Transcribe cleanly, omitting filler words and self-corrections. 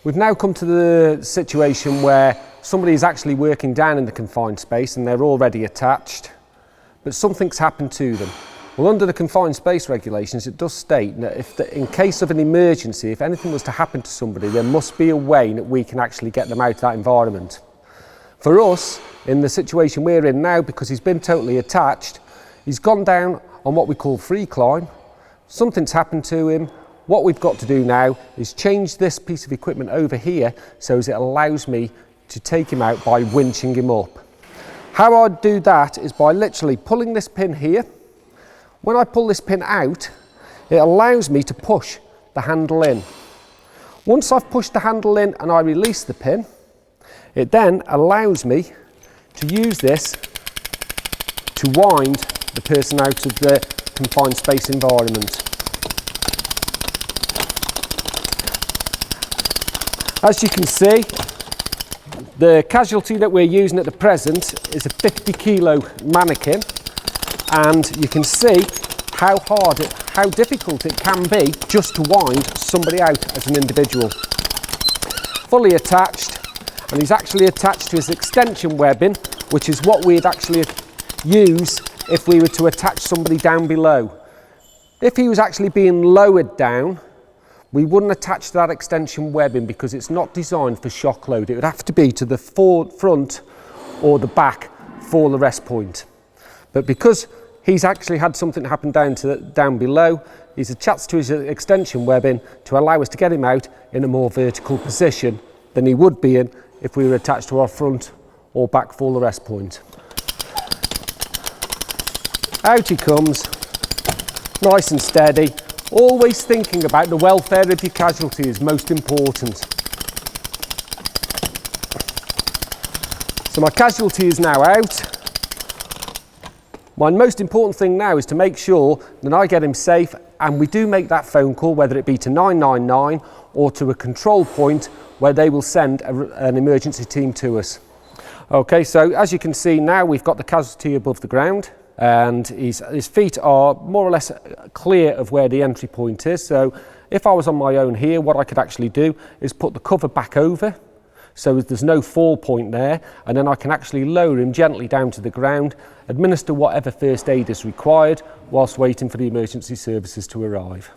We've now come to the situation where somebody is actually working down in the confined space and they're already attached, but something's happened to them. Well, under the confined space regulations, it does state that in case of an emergency, if anything was to happen to somebody, there must be a way that we can actually get them out of that environment. For us, in the situation we're in now, because he's been totally attached, he's gone down on what we call free climb. Something's happened to him. What we've got to do now is change this piece of equipment over here so as it allows me to take him out by winching him up. How I do that is by literally pulling this pin here. When I pull this pin out, it allows me to push the handle in. Once I've pushed the handle in and I release the pin, it then allows me to use this to wind the person out of the confined space environment. As you can see, the Casualty that we're using at the present is a 50-kilo mannequin, and you can see how difficult it can be just to wind somebody out as an individual. Fully attached, and he's actually attached to his extension webbing, which is what we'd actually use if we were to attach somebody down below. If he was actually being lowered down, we wouldn't attach that extension webbing because it's not designed for shock load. It would have to be to the front or the back for the rest point. But because he's actually had something happen down below, he's attached to his extension webbing to allow us to get him out in a more vertical position than he would be in if we were attached to our front or back for the rest point. Out he comes, nice and steady. Always thinking about the welfare of your Casualty is most important. So my Casualty is now out. My most important thing now is to make sure that I get him safe, and we do make that phone call, whether it be to 999 or to a control point where they will send an emergency team to us. Okay, so as you can see now, we've got the Casualty above the ground, and his feet are more or less clear of where the entry point is. So if I was on my own here, what I could actually do is put the cover back over so there's no fall point there, and then I can actually lower him gently down to the ground, administer whatever first aid is required whilst waiting for the emergency services to arrive.